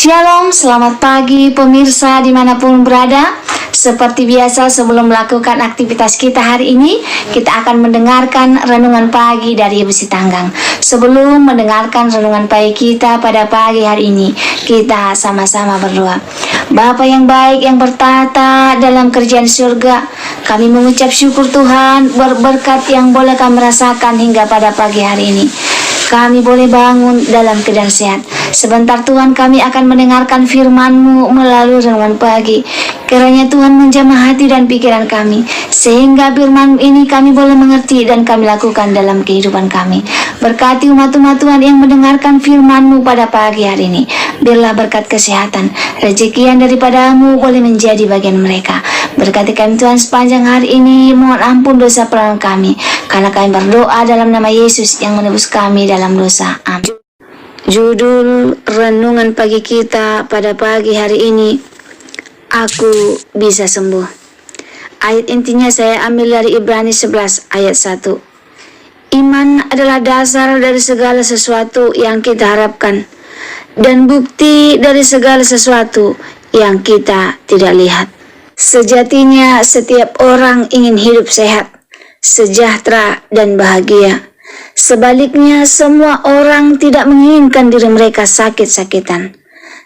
Shalom, selamat pagi pemirsa dimanapun berada. Seperti biasa sebelum melakukan aktivitas kita hari ini, kita akan mendengarkan renungan pagi dari Ibu Sitanggang. Sebelum mendengarkan renungan pagi kita pada pagi hari ini, kita sama-sama berdoa. Bapa yang baik yang bertata dalam kerjaan surga, kami mengucap syukur Tuhan berkat yang boleh kami rasakan hingga pada pagi hari ini. Kami boleh bangun dalam keadaan sehat. Sebentar Tuhan kami akan mendengarkan firman-Mu melalui renungan pagi. Kiranya Tuhan menjamah hati dan pikiran kami, sehingga firman ini kami boleh mengerti dan kami lakukan dalam kehidupan kami. Berkati umat-umat Tuhan yang mendengarkan firman-Mu pada pagi hari ini. Biarlah berkat kesehatan, rezeki yang daripada-Mu boleh menjadi bagian mereka. Berkati kami Tuhan sepanjang hari ini, mohon ampun dosa pelanggaran kami, karena kami berdoa dalam nama Yesus yang menebus kami dalam dosa. Amin. Judul renungan pagi kita pada pagi hari ini, Aku bisa sembuh. Ayat intinya saya ambil dari Ibrani 11 ayat 1. Iman adalah dasar dari segala sesuatu yang kita harapkan dan bukti dari segala sesuatu yang kita tidak lihat. Sejatinya setiap orang ingin hidup sehat, sejahtera dan bahagia. Sebaliknya semua orang tidak menginginkan diri mereka sakit-sakitan,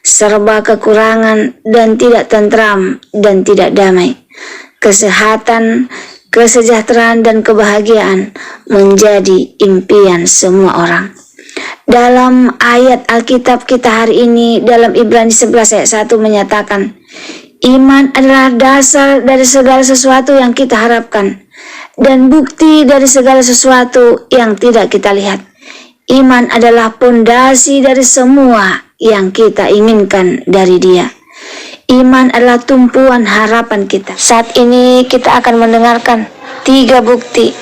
serba kekurangan dan tidak tentram dan tidak damai. Kesehatan, kesejahteraan dan kebahagiaan menjadi impian semua orang. Dalam ayat Alkitab kita hari ini, dalam Ibrani 11 ayat 1 menyatakan, iman adalah dasar dari segala sesuatu yang kita harapkan dan bukti dari segala sesuatu yang tidak kita lihat. Iman adalah pondasi dari semua yang kita inginkan dari Dia. Iman adalah tumpuan harapan kita. Saat ini kita akan mendengarkan 3 bukti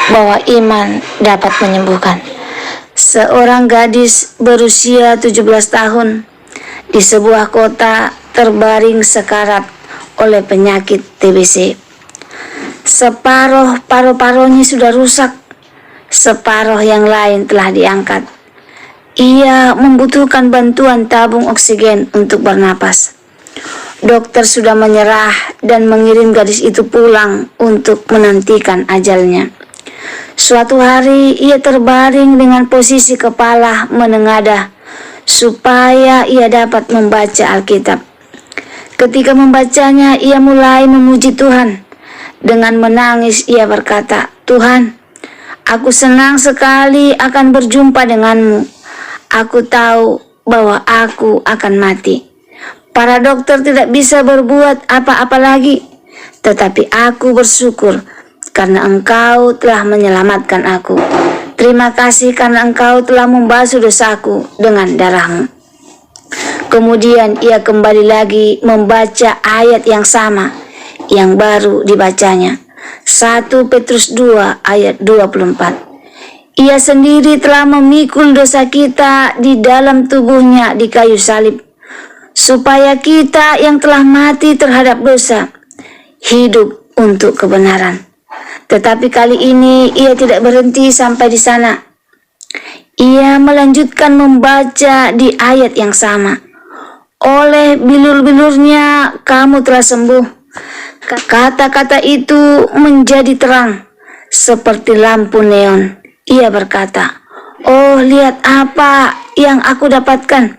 bahwa iman dapat menyembuhkan. Seorang gadis berusia 17 tahun di sebuah kota terbaring sekarat oleh penyakit TBC. Separuh paru-parunya sudah rusak, separuh yang lain telah diangkat. Ia membutuhkan bantuan tabung oksigen untuk bernapas. Dokter sudah menyerah dan mengirim gadis itu pulang untuk menantikan ajalnya. Suatu hari ia terbaring dengan posisi kepala menengadah supaya ia dapat membaca Alkitab. Ketika membacanya, ia mulai memuji Tuhan. Dengan menangis ia berkata, Tuhan, aku senang sekali akan berjumpa denganmu. Aku tahu bahwa aku akan mati. Para dokter tidak bisa berbuat apa-apa lagi. Tetapi aku bersyukur karena Engkau telah menyelamatkan aku. Terima kasih karena Engkau telah membasuh dosaku dengan darah-Mu. Kemudian ia kembali lagi membaca ayat yang sama yang baru dibacanya. 1 Petrus 2 ayat 24. Ia sendiri telah memikul dosa kita di dalam tubuhnya di kayu salib, supaya kita yang telah mati terhadap dosa hidup untuk kebenaran. Tetapi kali ini ia tidak berhenti sampai di sana. Ia melanjutkan membaca di ayat yang sama. Oleh bilur-bilurnya kamu telah sembuh. Kata-kata itu menjadi terang seperti lampu neon. Ia berkata, oh, lihat apa yang aku dapatkan.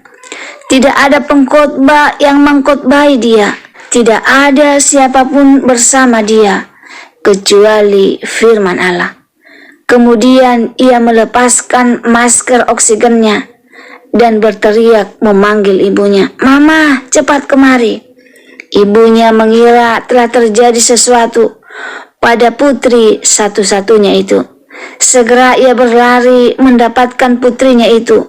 Tidak ada pengkhotbah yang mengkhotbahi dia. Tidak ada siapapun bersama dia kecuali firman Allah. Kemudian ia melepaskan masker oksigennya dan berteriak memanggil ibunya, Mama, cepat kemari. Ibunya mengira telah terjadi sesuatu pada putri satu-satunya itu. Segera ia berlari mendapatkan putrinya itu.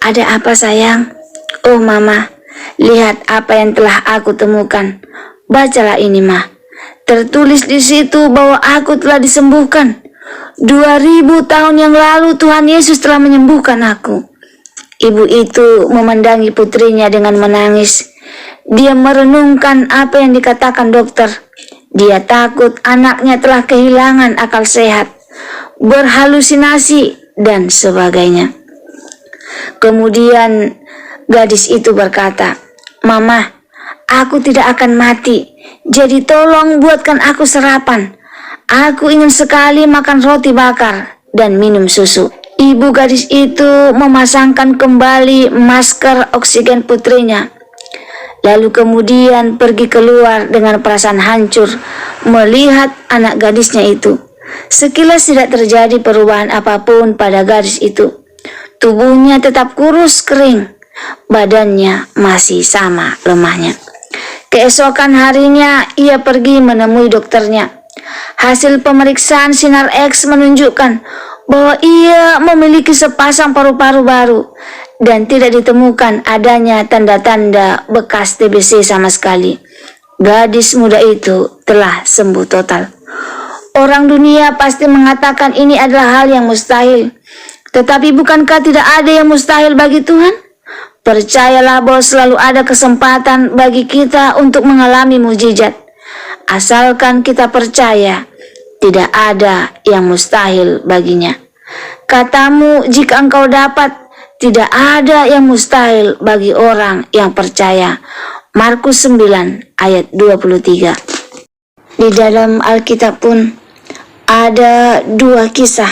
Ada apa sayang? Oh Mama, lihat apa yang telah aku temukan. Bacalah ini Mah. Tertulis di situ bahwa aku telah disembuhkan. 2000 tahun yang lalu Tuhan Yesus telah menyembuhkan aku. Ibu itu memandangi putrinya dengan menangis. Dia merenungkan apa yang dikatakan dokter. Dia takut anaknya telah kehilangan akal sehat, berhalusinasi, dan sebagainya. Kemudian Gadis itu berkata, "Mama, aku tidak akan mati, jadi tolong buatkan aku sarapan. Aku ingin sekali makan roti bakar dan minum susu." Ibu gadis itu memasangkan kembali masker oksigen putrinya. Lalu kemudian pergi keluar dengan perasaan hancur melihat anak gadisnya itu. Sekilas tidak terjadi perubahan apapun pada gadis itu. Tubuhnya tetap kurus kering, badannya masih sama lemahnya. Keesokan harinya ia pergi menemui dokternya. Hasil pemeriksaan sinar X menunjukkan bahwa ia memiliki sepasang paru-paru baru dan tidak ditemukan adanya tanda-tanda bekas TBC sama sekali. Gadis muda itu telah sembuh total. Orang dunia pasti mengatakan ini adalah hal yang mustahil. Tetapi bukankah tidak ada yang mustahil bagi Tuhan? Percayalah bahwa selalu ada kesempatan bagi kita untuk mengalami mukjizat. Asalkan kita percaya, tidak ada yang mustahil baginya. Katamu, jika engkau dapat, tidak ada yang mustahil bagi orang yang percaya. Markus 9 ayat 23. Di dalam Alkitab pun ada dua kisah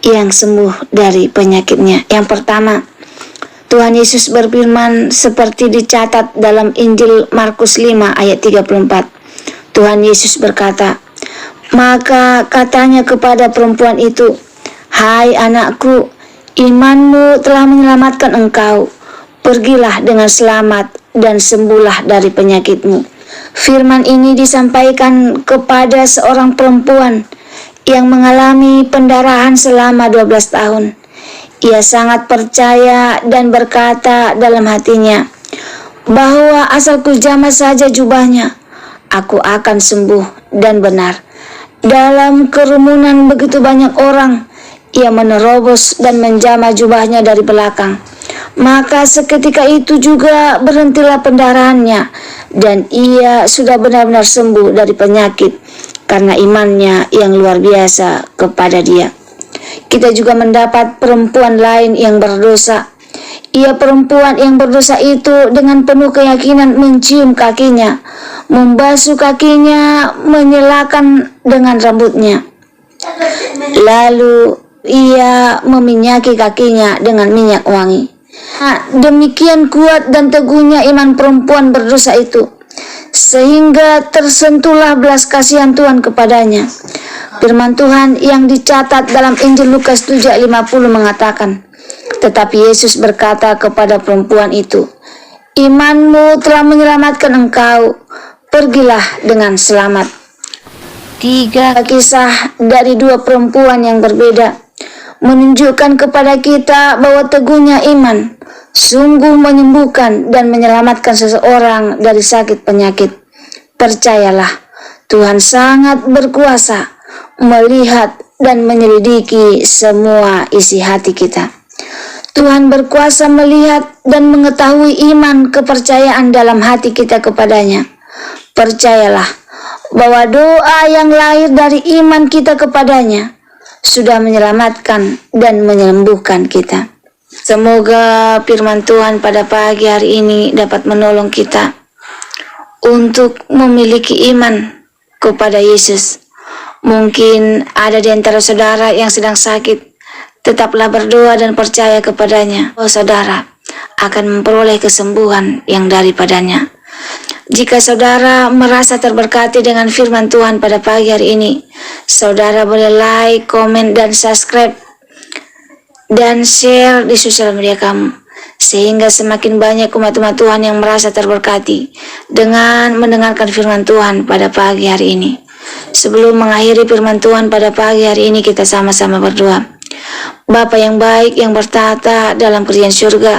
yang sembuh dari penyakitnya. Yang pertama, Tuhan Yesus berfirman seperti dicatat dalam Injil Markus 5 ayat 34. Tuhan Yesus berkata, maka katanya kepada perempuan itu, "Hai anakku, imanmu telah menyelamatkan engkau. Pergilah dengan selamat dan sembuhlah dari penyakitmu." Firman ini disampaikan kepada seorang perempuan yang mengalami pendarahan selama 12 tahun. Ia sangat percaya dan berkata dalam hatinya bahwa asal kujamah saja jubahnya, aku akan sembuh dan benar. Dalam kerumunan begitu banyak orang, ia menerobos dan menjamah jubahnya dari belakang. Maka seketika itu juga berhentilah pendarahannya dan ia sudah benar-benar sembuh dari penyakit karena imannya yang luar biasa kepada dia. Kita juga mendapat perempuan lain yang berdosa. Ia perempuan yang berdosa itu dengan penuh keyakinan mencium kakinya, membasuh kakinya, menyelakan dengan rambutnya. Lalu ia meminyaki kakinya dengan minyak wangi. Demikian kuat dan teguhnya iman perempuan berdosa itu, sehingga tersentuhlah belas kasihan Tuhan kepadanya. Firman Tuhan yang dicatat dalam Injil Lukas 7:50 mengatakan, tetapi Yesus berkata kepada perempuan itu, "Imanmu telah menyelamatkan engkau, pergilah dengan selamat." Tiga kisah dari dua perempuan yang berbeda menunjukkan kepada kita bahwa teguhnya iman sungguh menyembuhkan dan menyelamatkan seseorang dari sakit penyakit. Percayalah, Tuhan sangat berkuasa melihat dan menyelidiki semua isi hati kita. Tuhan berkuasa melihat dan mengetahui iman kepercayaan dalam hati kita kepadanya. Percayalah bahwa doa yang lahir dari iman kita kepadanya sudah menyelamatkan dan menyembuhkan kita. Semoga firman Tuhan pada pagi hari ini dapat menolong kita untuk memiliki iman kepada Yesus. Mungkin ada di antara saudara yang sedang sakit. Tetaplah berdoa dan percaya kepadanya bahwa saudara akan memperoleh kesembuhan yang daripadanya. Jika saudara merasa terberkati dengan firman Tuhan pada pagi hari ini, saudara boleh like, komen, dan subscribe dan share di sosial media kamu, sehingga semakin banyak umat-umat Tuhan yang merasa terberkati dengan mendengarkan firman Tuhan pada pagi hari ini. Sebelum mengakhiri firman Tuhan pada pagi hari ini, kita sama-sama berdoa. Bapa yang baik yang bertata dalam kerajaan surga,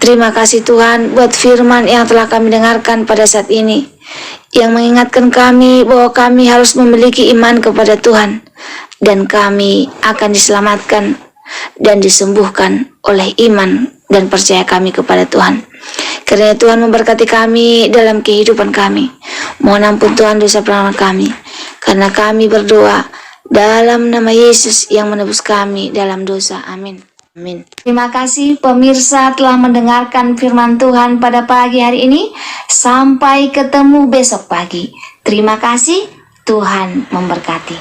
terima kasih Tuhan buat firman yang telah kami dengarkan pada saat ini, yang mengingatkan kami bahwa kami harus memiliki iman kepada Tuhan, dan kami akan diselamatkan dan disembuhkan oleh iman dan percaya kami kepada Tuhan. Karena Tuhan memberkati kami dalam kehidupan kami. Mohon ampun Tuhan dosa pelanggaran kami, karena kami berdoa dalam nama Yesus yang menebus kami dalam dosa. Amin. Amin. Terima kasih pemirsa telah mendengarkan firman Tuhan pada pagi hari ini. Sampai ketemu besok pagi. Terima kasih, Tuhan memberkati.